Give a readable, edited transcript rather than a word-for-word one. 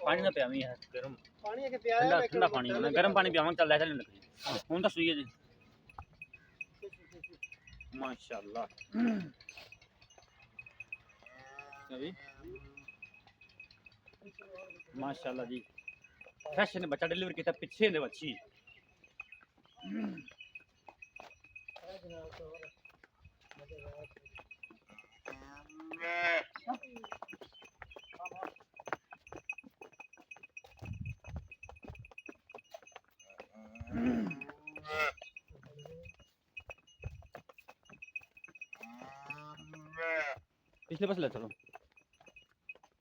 पानी ना पियावी है गरम पानी के पिया ठंडा ठंडा पानी है मैं गरम पानी पियावा चल ऐसा नहीं लगती कौन सा सुई है जी माशाल्लाह अभी माशाल्लाह जी फ्रेश ने बच्चा डिलीवर किया पिछे ने बच्ची पिछले पास ले चलो